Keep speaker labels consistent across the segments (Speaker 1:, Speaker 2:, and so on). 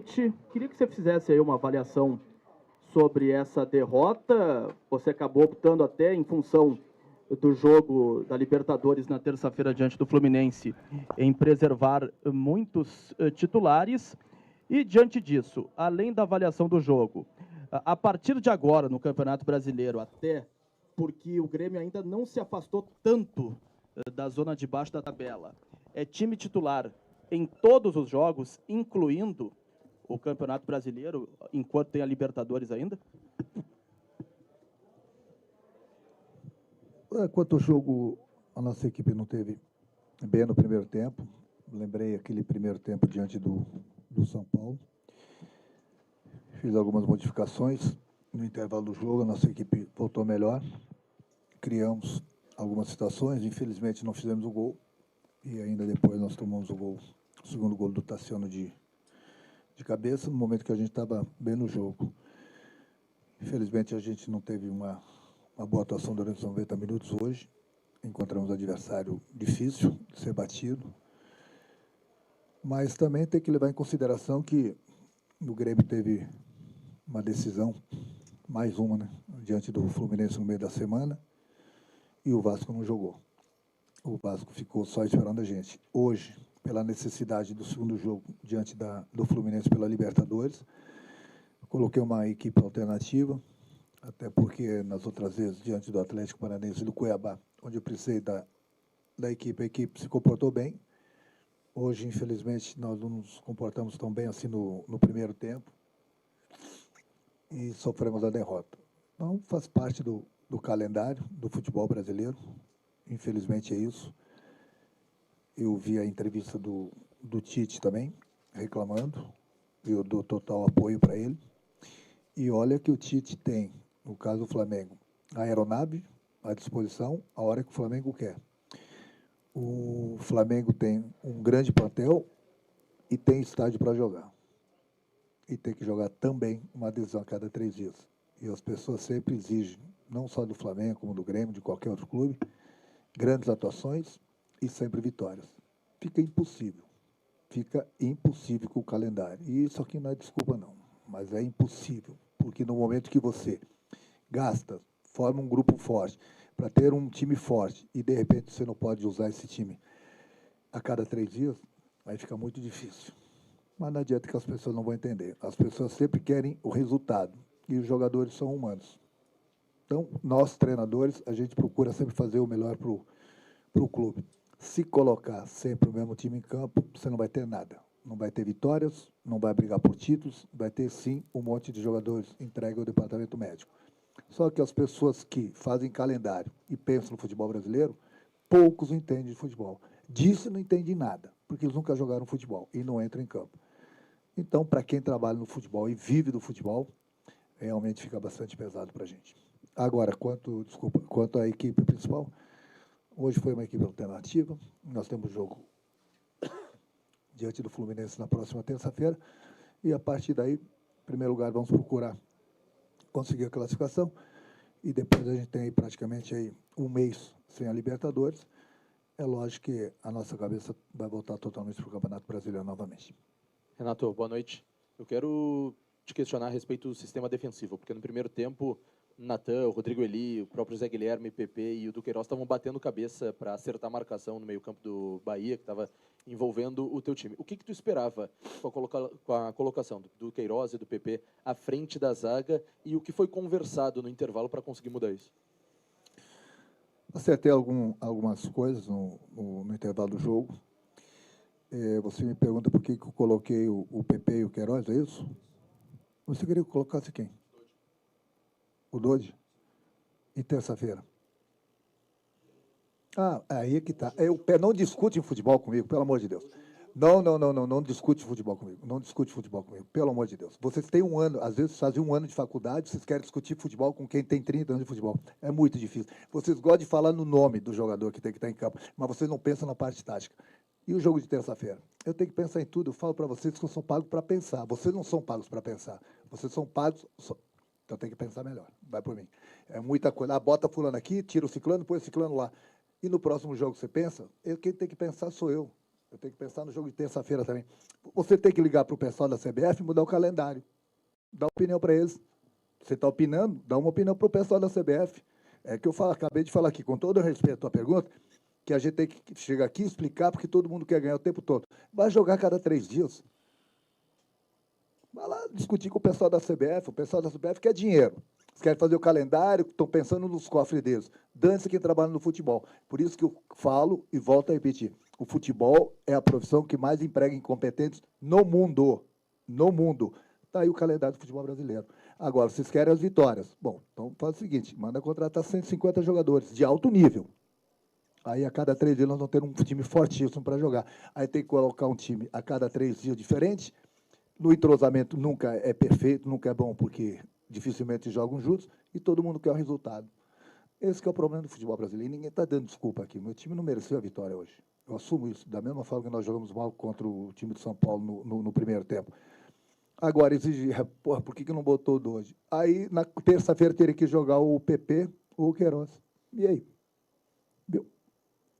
Speaker 1: Queria que você fizesse aí uma avaliação sobre essa derrota. Você acabou optando até em função do jogo da Libertadores na terça-feira diante do Fluminense em preservar muitos titulares. E diante disso, além da avaliação do jogo, a partir de agora no Campeonato Brasileiro, até porque o Grêmio ainda não se afastou tanto da zona de baixo da tabela, é time titular em todos os jogos, incluindo o Campeonato Brasileiro, enquanto tem a Libertadores ainda?
Speaker 2: Quanto ao jogo, a nossa equipe não teve bem no primeiro tempo. Lembrei aquele primeiro tempo diante do São Paulo. Fiz algumas modificações no intervalo do jogo, a nossa equipe voltou melhor. Criamos algumas situações, infelizmente não fizemos o gol. E ainda depois nós tomamos o segundo gol do Tassiano de cabeça, no momento que a gente estava bem no jogo. Infelizmente a gente não teve uma boa atuação durante os 90 minutos hoje. Encontramos um adversário difícil de ser batido. Mas também tem que levar em consideração que o Grêmio teve uma decisão, mais uma, né, diante do Fluminense no meio da semana, e o Vasco não jogou. O Vasco ficou só esperando a gente. Hoje, pela necessidade do segundo jogo diante do Fluminense pela Libertadores, coloquei uma equipe alternativa, até porque nas outras vezes, diante do Atlético Paranaense e do Cuiabá, onde eu precisei da equipe, a equipe se comportou bem. Hoje, infelizmente, nós não nos comportamos tão bem assim no primeiro tempo e sofremos a derrota. Então, faz parte do calendário do futebol brasileiro. Infelizmente é isso. Eu vi a entrevista do Tite também, reclamando. Eu dou total apoio para ele. E olha que o Tite tem, no caso do Flamengo, a aeronave à disposição a hora que o Flamengo quer. O Flamengo tem um grande plantel e tem estádio para jogar. E tem que jogar também uma decisão a cada 3 dias. E as pessoas sempre exigem, não só do Flamengo, como do Grêmio, de qualquer outro clube, grandes atuações e sempre vitórias. Fica impossível com o calendário. E isso aqui não é desculpa, não, mas é impossível, porque no momento que você gasta, forma um grupo forte, para ter um time forte, e de repente você não pode usar esse time a cada 3 dias, aí fica muito difícil. Mas não adianta que as pessoas não vão entender. As pessoas sempre querem o resultado, e os jogadores são humanos. Então, nós, treinadores, a gente procura sempre fazer o melhor para o clube. Se colocar sempre o mesmo time em campo, você não vai ter nada. Não vai ter vitórias, não vai brigar por títulos, vai ter, sim, um monte de jogadores entregue ao departamento médico. Só que as pessoas que fazem calendário e pensam no futebol brasileiro, poucos entendem de futebol. Disso não entendem nada, porque eles nunca jogaram futebol e não entram em campo. Então, para quem trabalha no futebol e vive do futebol, realmente fica bastante pesado para a gente. Agora, quanto à equipe principal, hoje foi uma equipe alternativa. Nós temos jogo diante do Fluminense na próxima terça-feira. E a partir daí, em primeiro lugar, vamos procurar conseguir a classificação. E depois a gente tem aí praticamente aí um mês sem a Libertadores. É lógico que a nossa cabeça vai voltar totalmente para o Campeonato Brasileiro novamente.
Speaker 3: Renato, boa noite. Eu quero te questionar a respeito do sistema defensivo, porque no primeiro tempo, Natan, o Rodrigo Eli, o próprio Zé Guilherme, PP e o Duqueiroz estavam batendo cabeça para acertar a marcação no meio-campo do Bahia, que estava envolvendo o teu time. O que tu esperava com a colocação do Duqueiroz e do PP à frente da zaga e o que foi conversado no intervalo para conseguir mudar isso?
Speaker 2: Acertei algumas coisas no intervalo do jogo. Você me pergunta por que eu coloquei o PP e o Queiroz, é isso? Você queria que eu colocasse quem? O Dodge? E terça-feira? Aí é que tá. Não discute futebol comigo, pelo amor de Deus. Não discute futebol comigo. Não discute futebol comigo, pelo amor de Deus. Vocês têm um ano, às vezes fazem um ano de faculdade, vocês querem discutir futebol com quem tem 30 anos de futebol. É muito difícil. Vocês gostam de falar no nome do jogador que tem que estar em campo, mas vocês não pensam na parte tática. E o jogo de terça-feira? Eu tenho que pensar em tudo. Eu falo para vocês que eu sou pago para pensar. Vocês não são pagos para pensar. Vocês são pagos... Então tem que pensar melhor. Vai por mim. É muita coisa. Bota fulano aqui, tira o ciclano, põe o ciclano lá. E no próximo jogo você pensa? Quem tem que pensar sou eu. Eu tenho que pensar no jogo de terça-feira também. Você tem que ligar para o pessoal da CBF e mudar o calendário. Dá opinião para eles. Você está opinando? Dá uma opinião para o pessoal da CBF. É que eu acabei de falar aqui, com todo respeito à tua pergunta, que a gente tem que chegar aqui e explicar, porque todo mundo quer ganhar o tempo todo. Vai jogar a cada 3 dias. Vai lá discutir com o pessoal da CBF. O pessoal da CBF quer dinheiro. Eles querem fazer o calendário, estão pensando nos cofres deles. Dane-se quem trabalha no futebol. Por isso que eu falo e volto a repetir. O futebol é a profissão que mais emprega incompetentes no mundo. No mundo. Está aí o calendário do futebol brasileiro. Agora, vocês querem as vitórias. Bom, então faz o seguinte, manda contratar 150 jogadores de alto nível. Aí, a cada 3 dias, nós vamos ter um time fortíssimo para jogar. Aí tem que colocar um time a cada 3 dias diferente. No entrosamento nunca é perfeito, nunca é bom, porque dificilmente jogam juntos, e todo mundo quer o resultado. Esse que é o problema do futebol brasileiro. E ninguém está dando desculpa aqui. Meu time não mereceu a vitória hoje. Eu assumo isso, da mesma forma que nós jogamos mal contra o time de São Paulo no primeiro tempo. Agora, exigir, porra, por que não botou o hoje? Aí, na terça-feira, teria que jogar o PP ou o Queiroz. E aí? Viu?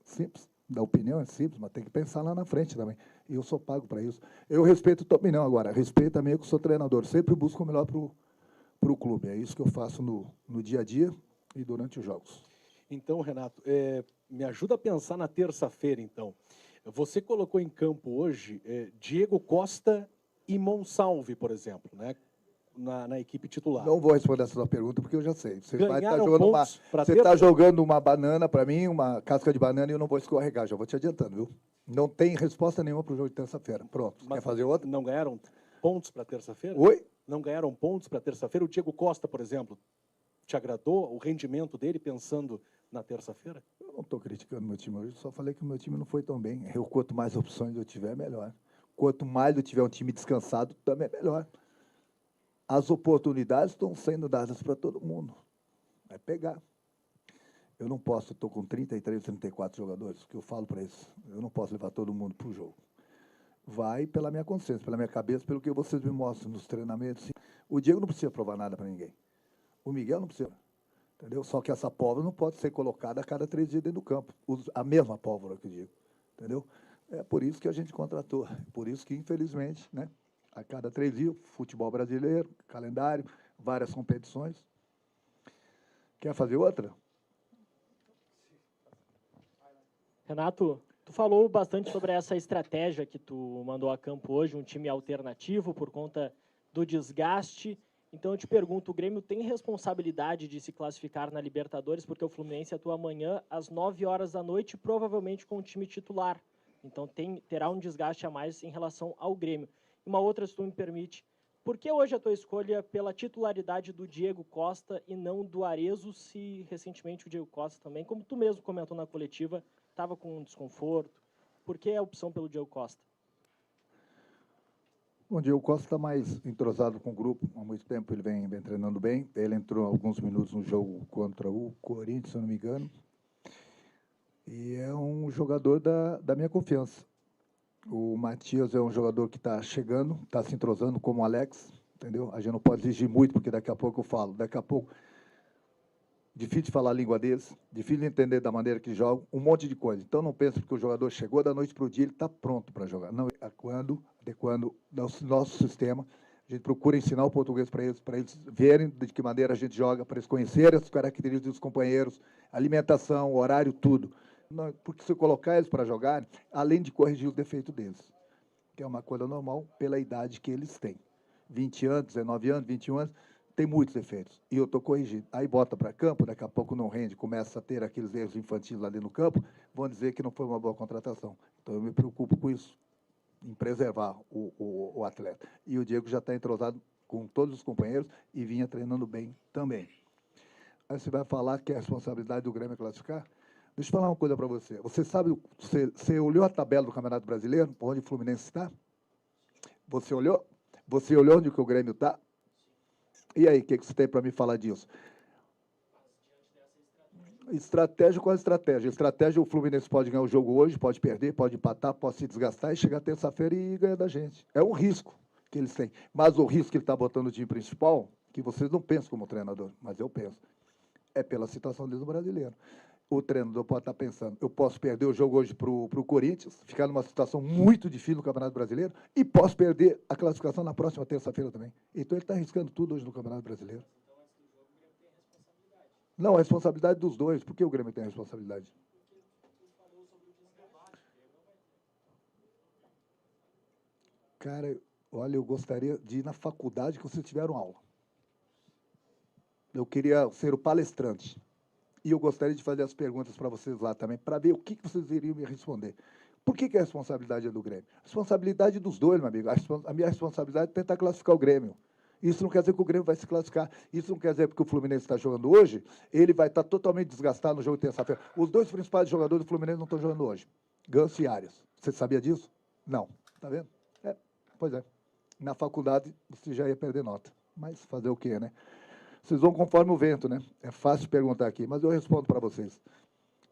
Speaker 2: Simples. Da opinião é simples, mas tem que pensar lá na frente também. E eu sou pago para isso. Eu respeito a tua opinião agora. Respeito também que eu sou treinador. Sempre busco o melhor para o clube. É isso que eu faço no dia a dia e durante os jogos.
Speaker 4: Então, Renato, me ajuda a pensar na terça-feira, então. Você colocou em campo hoje Diego Costa e Monsalve, por exemplo, né? Na equipe titular.
Speaker 2: Não vou responder essa sua pergunta, porque eu já sei. Você
Speaker 4: Você
Speaker 2: está jogando uma banana para mim, uma casca de banana, e eu não vou escorregar. Já vou te adiantando, viu? Não tem resposta nenhuma para o jogo de terça-feira. Pronto.
Speaker 4: Mas
Speaker 2: quer fazer outra?
Speaker 4: Não ganharam pontos para terça-feira?
Speaker 2: Oi?
Speaker 4: Não ganharam pontos para terça-feira? O Diego Costa, por exemplo, te agradou o rendimento dele pensando na terça-feira?
Speaker 2: Eu não estou criticando meu time hoje, só falei que o meu time não foi tão bem. Quanto mais opções eu tiver, melhor. Quanto mais eu tiver um time descansado, também é melhor. As oportunidades estão sendo dadas para todo mundo. Vai pegar. Eu não posso, estou com 33, 34 jogadores, que eu falo para eles, eu não posso levar todo mundo para o jogo. Vai pela minha consciência, pela minha cabeça, pelo que vocês me mostram nos treinamentos. O Diego não precisa provar nada para ninguém. O Miguel não precisa. Entendeu? Só que essa pólvora não pode ser colocada a cada 3 dias dentro do campo. A mesma pólvora que eu digo. Entendeu? É por isso que a gente contratou. Por isso que, infelizmente, né, a cada 3 dias, futebol brasileiro, calendário, várias competições. Quer fazer outra?
Speaker 5: Renato, tu falou bastante sobre essa estratégia que tu mandou a campo hoje, um time alternativo por conta do desgaste. Então eu te pergunto, o Grêmio tem responsabilidade de se classificar na Libertadores, porque o Fluminense atua amanhã às 9 horas da noite, provavelmente com o time titular. Então terá um desgaste a mais em relação ao Grêmio. Uma outra, se tu me permite, por que hoje a tua escolha pela titularidade do Diego Costa e não do Arezzo, se recentemente o Diego Costa também, como tu mesmo comentou na coletiva, estava com um desconforto? Por que a opção pelo Diego Costa?
Speaker 2: O Diego Costa está mais entrosado com o grupo. Há muito tempo ele vem treinando bem. Ele entrou alguns minutos no jogo contra o Corinthians, se eu não me engano. E é um jogador da minha confiança. O Matias é um jogador que está chegando, está se entrosando como o Alex, entendeu? A gente não pode exigir muito, porque daqui a pouco eu falo. Daqui a pouco, difícil de falar a língua deles, difícil de entender da maneira que jogam, um monte de coisa. Então, não pense que o jogador chegou da noite para o dia, ele está pronto para jogar. Não, adequando nosso sistema, a gente procura ensinar o português para eles verem de que maneira a gente joga, para eles conhecerem as características dos companheiros, alimentação, horário, tudo. Não, porque se eu colocar eles para jogar, além de corrigir os defeitos deles, que é uma coisa normal pela idade que eles têm. 20 anos, 19 anos, 21 anos, tem muitos defeitos. E eu estou corrigindo. Aí bota para campo, daqui a pouco não rende, começa a ter aqueles erros infantis lá dentro do campo, vão dizer que não foi uma boa contratação. Então eu me preocupo com isso, em preservar o atleta. E o Diego já está entrosado com todos os companheiros e vinha treinando bem também. Aí você vai falar que é a responsabilidade do Grêmio classificar? Deixa eu falar uma coisa para você. Você sabe, você olhou a tabela do Campeonato Brasileiro, por onde o Fluminense está? Você olhou? Você olhou onde que o Grêmio está? E aí, o que você tem para me falar disso? Estratégia, qual a estratégia? Estratégia, o Fluminense pode ganhar o jogo hoje, pode perder, pode empatar, pode se desgastar e chegar terça-feira e ganhar da gente. É um risco que eles têm. Mas o risco que ele está botando no time principal, que vocês não pensam como treinador, mas eu penso, é pela situação deles no brasileiro. o treinador pode estar pensando, eu posso perder o jogo hoje para o Corinthians, ficar numa situação muito difícil no Campeonato Brasileiro, e posso perder a classificação na próxima terça-feira também. Então ele está arriscando tudo hoje no Campeonato Brasileiro. Não, a responsabilidade dos dois. Por que o Grêmio tem a responsabilidade? Cara, olha, eu gostaria de ir na faculdade que vocês tiveram aula. Eu queria ser o palestrante. E eu gostaria de fazer as perguntas para vocês lá também, para ver o que vocês iriam me responder. Por que a responsabilidade é do Grêmio? A responsabilidade dos dois, meu amigo. A minha responsabilidade é tentar classificar o Grêmio. Isso não quer dizer que o Grêmio vai se classificar. Isso não quer dizer que porque o Fluminense está jogando hoje, ele vai estar totalmente desgastado no jogo de terça-feira. Os dois principais jogadores do Fluminense não estão jogando hoje. Ganso e Arias. Você sabia disso? Não. Está vendo? Pois é. Na faculdade, você já ia perder nota. Mas fazer o quê, né? Vocês vão conforme o vento, né? É fácil perguntar aqui, mas eu respondo para vocês.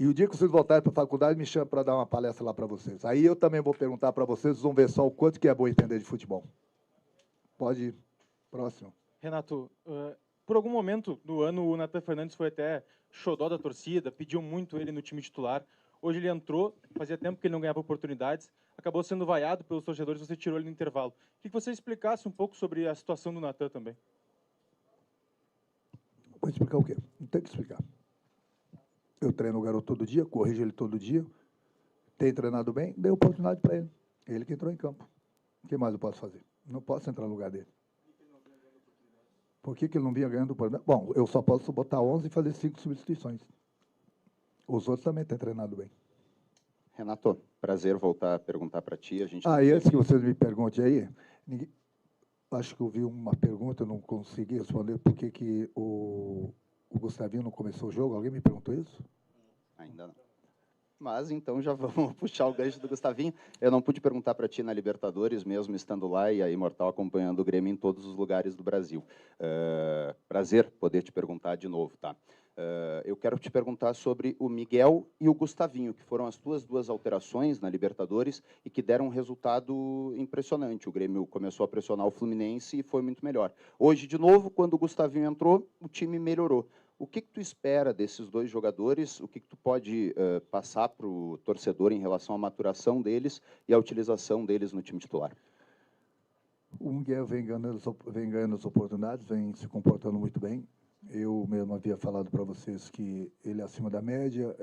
Speaker 2: E o dia que vocês voltarem para a faculdade, me chama para dar uma palestra lá para vocês. Aí eu também vou perguntar para vocês, vocês vão ver só o quanto que é bom entender de futebol. Pode ir. Próximo.
Speaker 6: Renato, por algum momento do ano, o Nathan Fernandes foi até xodó da torcida, pediu muito ele no time titular. Hoje ele entrou, fazia tempo que ele não ganhava oportunidades, acabou sendo vaiado pelos torcedores, você tirou ele no intervalo. Queria que você explicasse um pouco sobre a situação do Nathan também.
Speaker 2: Vou explicar o quê? Não tem que explicar. Eu treino o garoto todo dia, corrijo ele todo dia, tem treinado bem, dei oportunidade para ele. Ele que entrou em campo. O que mais eu posso fazer? Não posso entrar no lugar dele. Por que ele não vinha ganhando oportunidade? Bom, eu só posso botar 11 e fazer 5 substituições. Os outros também têm treinado bem.
Speaker 7: Renato, prazer voltar a perguntar para ti. A gente
Speaker 2: E antes que vocês me perguntem aí, acho que eu vi uma pergunta, eu não consegui responder por que o Gustavinho não começou o jogo. Alguém me perguntou isso?
Speaker 7: Ainda não. Mas então já vamos puxar o gancho do Gustavinho. Eu não pude perguntar para ti na Libertadores, mesmo estando lá e a Imortal acompanhando o Grêmio em todos os lugares do Brasil. Prazer poder te perguntar de novo, tá? Eu quero te perguntar sobre o Miguel e o Gustavinho, que foram as tuas duas alterações na Libertadores e que deram um resultado impressionante. O Grêmio começou a pressionar o Fluminense e foi muito melhor. Hoje, de novo, quando o Gustavinho entrou, o time melhorou. O que tu espera desses dois jogadores? O que tu pode passar para o torcedor em relação à maturação deles e à utilização deles no time titular?
Speaker 2: O Miguel vem ganhando as oportunidades, vem se comportando muito bem. Eu mesmo havia falado para vocês que ele é acima da média.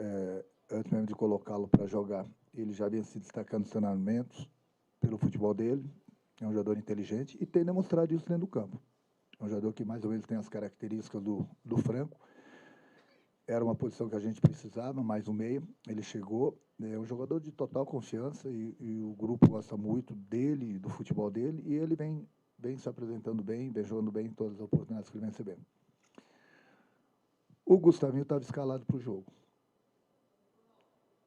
Speaker 2: Antes mesmo de colocá-lo para jogar, ele já vinha se destacando nos treinamentos pelo futebol dele. É um jogador inteligente e tem demonstrado isso dentro do campo. É um jogador que mais ou menos tem as características do Franco. Era uma posição que a gente precisava, mais um meio. Ele chegou, é um jogador de total confiança e o grupo gosta muito dele, do futebol dele, e ele vem se apresentando bem, vem jogando bem em todas as oportunidades que ele vem recebendo. O Gustavinho estava escalado para o jogo.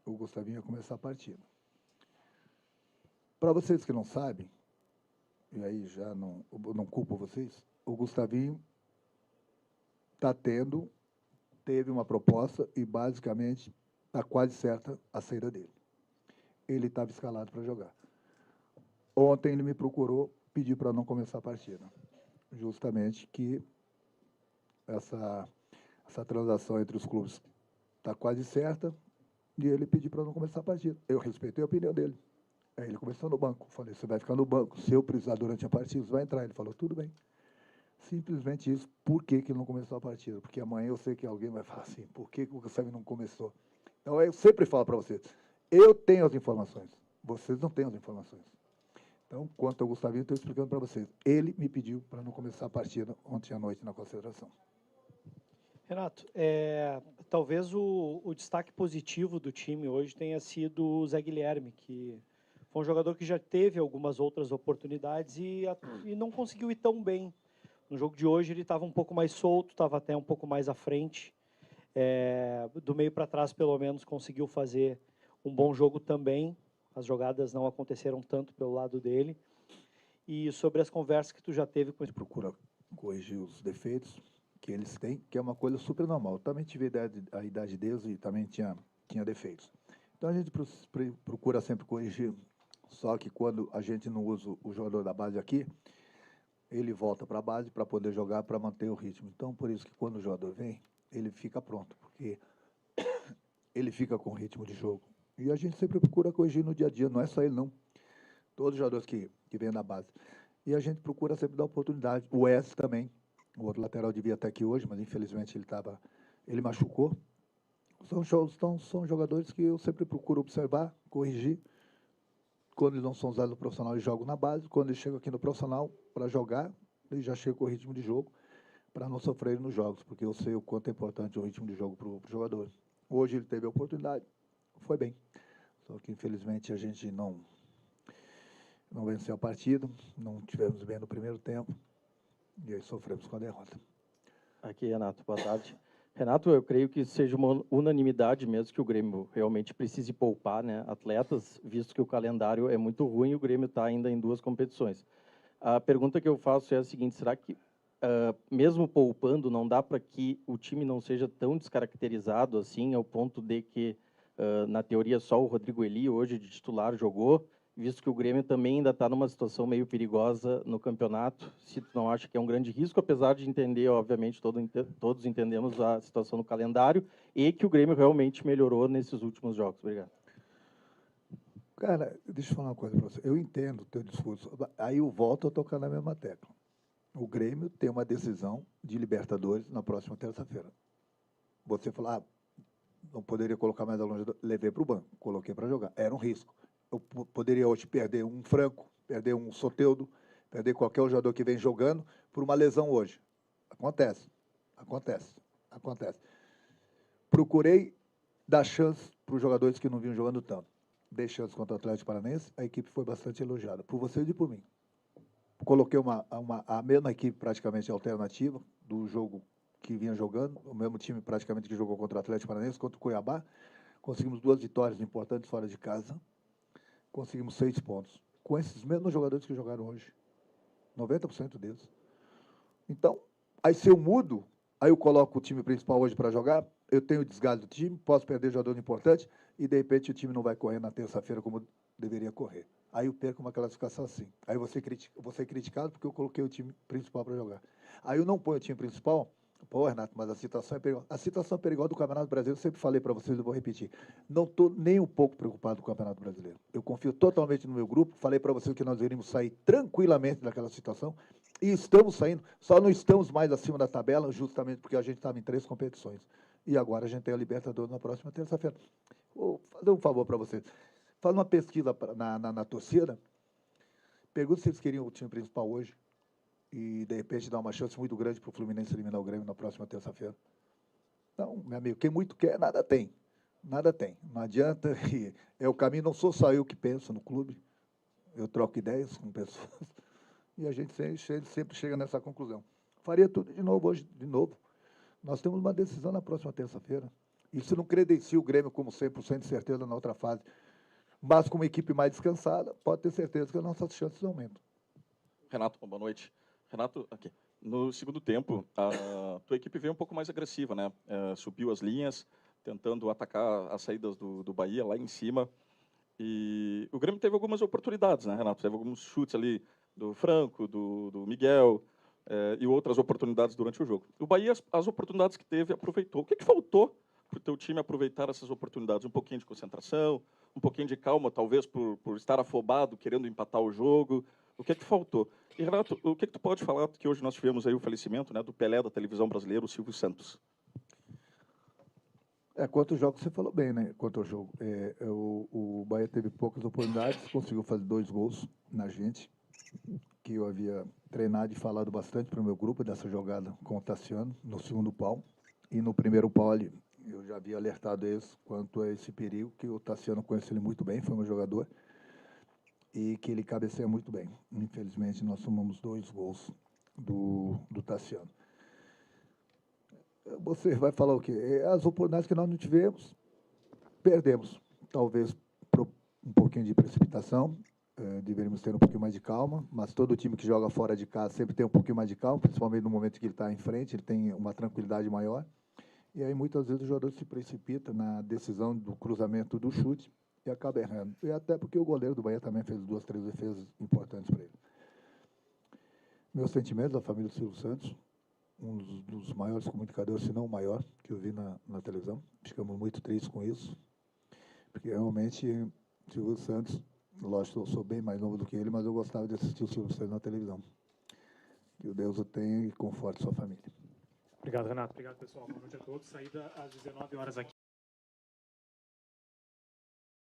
Speaker 2: O Gustavinho ia começar a partida. Para vocês que não sabem, e aí já não culpo vocês, o Gustavinho teve uma proposta e basicamente está quase certa a saída dele. Ele estava escalado para jogar. Ontem ele me procurou, pediu para não começar a partida. Justamente que essa transação entre os clubes está quase certa e ele pediu para não começar a partida. Eu respeitei a opinião dele. Aí ele começou no banco. Falei, você vai ficar no banco. Se eu precisar durante a partida, você vai entrar. Ele falou, tudo bem. Simplesmente isso. Por que ele não começou a partida? Porque amanhã eu sei que alguém vai falar assim, por que o Gustavo não começou? Então eu sempre falo para vocês, eu tenho as informações, vocês não têm as informações. Então, quanto ao Gustavinho, eu estou explicando para vocês. Ele me pediu para não começar a partida ontem à noite na concentração.
Speaker 5: Renato, talvez o destaque positivo do time hoje tenha sido o Zé Guilherme, que foi um jogador que já teve algumas outras oportunidades e não conseguiu ir tão bem. No jogo de hoje ele estava um pouco mais solto, estava até um pouco mais à frente. Do meio para trás, pelo menos, conseguiu fazer um bom jogo também. As jogadas não aconteceram tanto pelo lado dele. E sobre as conversas que tu já teve com ele.
Speaker 2: Procura corrigir os defeitos que eles têm, que é uma coisa super normal. Eu também tive a idade deles e também tinha defeitos. Então a gente procura sempre corrigir, só que quando a gente não usa o jogador da base aqui, ele volta para a base para poder jogar, para manter o ritmo. Então, por isso que quando o jogador vem, ele fica pronto, porque ele fica com ritmo de jogo. E a gente sempre procura corrigir no dia a dia, não é só ele, não. Todos os jogadores que vêm da base. E a gente procura sempre dar oportunidade. O Wes também, o outro lateral devia estar aqui hoje, mas infelizmente ele machucou. São jogadores que eu sempre procuro observar, corrigir. Quando eles não são usados no profissional, eles jogam na base. Quando eles chegam aqui no profissional para jogar, eles já chegam com o ritmo de jogo para não sofrerem nos jogos, porque eu sei o quanto é importante o ritmo de jogo para o jogador. Hoje ele teve a oportunidade, foi bem. Só que, infelizmente, a gente não venceu a partida, não tivemos bem no primeiro tempo, e aí sofremos com a derrota.
Speaker 8: Aqui, Renato, boa tarde. Renato, eu creio que seja uma unanimidade mesmo que o Grêmio realmente precise poupar, né, atletas, visto que o calendário é muito ruim e o Grêmio está ainda em 2 competições. A pergunta que eu faço é a seguinte: será que, mesmo poupando, não dá para que o time não seja tão descaracterizado assim, ao ponto de que, na teoria, só o Rodrigo Eli, hoje de titular, jogou, visto que o Grêmio também ainda está numa situação meio perigosa no campeonato? Se tu não acha que é um grande risco, apesar de entender, obviamente, todos entendemos a situação no calendário e que o Grêmio realmente melhorou nesses últimos jogos. Obrigado.
Speaker 2: Cara, deixa eu falar uma coisa para você. Eu entendo o teu discurso. Aí eu volto a tocar na mesma tecla. O Grêmio tem uma decisão de Libertadores na próxima terça-feira. Você falou, não poderia colocar mais ao longe, levei para o banco, coloquei para jogar. Era um risco. Eu poderia hoje perder um Franco, perder um Soteldo, perder qualquer jogador que vem jogando por uma lesão hoje. Acontece. Procurei dar chance para os jogadores que não vinham jogando tanto. Dei chance contra o Atlético Paranaense, a equipe foi bastante elogiada, por vocês e por mim. Coloquei a mesma equipe praticamente alternativa do jogo que vinha jogando, o mesmo time praticamente que jogou contra o Atlético Paranaense, contra o Cuiabá. Conseguimos 2 vitórias importantes fora de casa. Conseguimos 6 pontos. Com esses mesmos jogadores que jogaram hoje. 90% deles. Então, aí se eu mudo, aí eu coloco o time principal hoje para jogar, eu tenho o desgaste do time, posso perder jogador importante, e de repente o time não vai correr na terça-feira como deveria correr. Aí eu perco uma classificação assim. Aí vou ser criticado porque eu coloquei o time principal para jogar. Aí eu não ponho o time principal. Pô, Renato, mas a situação é perigosa. A situação perigosa do Campeonato Brasileiro, eu sempre falei para vocês, eu vou repetir. Não estou nem um pouco preocupado com o Campeonato Brasileiro. Eu confio totalmente no meu grupo. Falei para vocês que nós iríamos sair tranquilamente daquela situação. E estamos saindo. Só não estamos mais acima da tabela, justamente porque a gente estava em 3 competições. E agora a gente tem a Libertadores na próxima terça-feira. Vou fazer um favor para vocês. Faz uma pesquisa na torcida. Pergunta se eles queriam o time principal hoje. E, de repente, dá uma chance muito grande para o Fluminense eliminar o Grêmio na próxima terça-feira. Então, meu amigo, quem muito quer, nada tem. Nada tem. Não adianta. É o caminho, não sou só eu que penso no clube. Eu troco ideias com pessoas. E a gente sempre chega nessa conclusão. Faria tudo de novo hoje, de novo. Nós temos uma decisão na próxima terça-feira. Isso não credencia o Grêmio como 100% de certeza na outra fase. Mas com uma equipe mais descansada, pode ter certeza que as nossas chances aumentam.
Speaker 9: Renato, boa noite. Renato, aqui. No segundo tempo, a tua equipe veio um pouco mais agressiva, né? Subiu as linhas, tentando atacar as saídas do Bahia lá em cima. E o Grêmio teve algumas oportunidades, né, Renato? Teve alguns chutes ali do Franco, do Miguel, e outras oportunidades durante o jogo. O Bahia, as oportunidades que teve, aproveitou. O que faltou para o teu time aproveitar essas oportunidades? Um pouquinho de concentração, um pouquinho de calma, talvez por estar afobado, querendo empatar o jogo. O que faltou? E, Renato, o que tu pode falar? Porque hoje nós tivemos aí o falecimento, né, do Pelé da televisão brasileira, o Silvio Santos.
Speaker 2: Quanto ao jogo, você falou bem, né? Quanto ao jogo. O Bahia teve poucas oportunidades, conseguiu fazer 2 gols na gente, que eu havia treinado e falado bastante para o meu grupo dessa jogada com o Tassiano, no segundo pau. E no primeiro pau ali, eu já havia alertado eles quanto a esse perigo, que o Tassiano conhece ele muito bem, foi meu jogador, e que ele cabeceia muito bem. Infelizmente, nós tomamos 2 gols do Tassiano. Você vai falar o quê? As oportunidades que nós não tivemos, perdemos. Talvez por um pouquinho de precipitação, deveríamos ter um pouquinho mais de calma, mas todo time que joga fora de casa sempre tem um pouquinho mais de calma, principalmente no momento que ele está em frente, ele tem uma tranquilidade maior. E aí, muitas vezes, o jogador se precipita na decisão do cruzamento do chute e acaba errando. E até porque o goleiro do Bahia também fez 2, 3 defesas importantes para ele. Meus sentimentos à família do Silvio Santos. um dos maiores comunicadores, se não o maior, que eu vi na televisão. Ficamos muito tristes com isso, porque realmente Silvio Santos, lógico, eu sou bem mais novo do que ele, mas eu gostava de assistir o Silvio Santos na televisão. Que o Deus o tenha e conforte sua família.
Speaker 10: Obrigado, Renato. Obrigado, pessoal. Boa noite a todos. Saída às 19 horas aqui.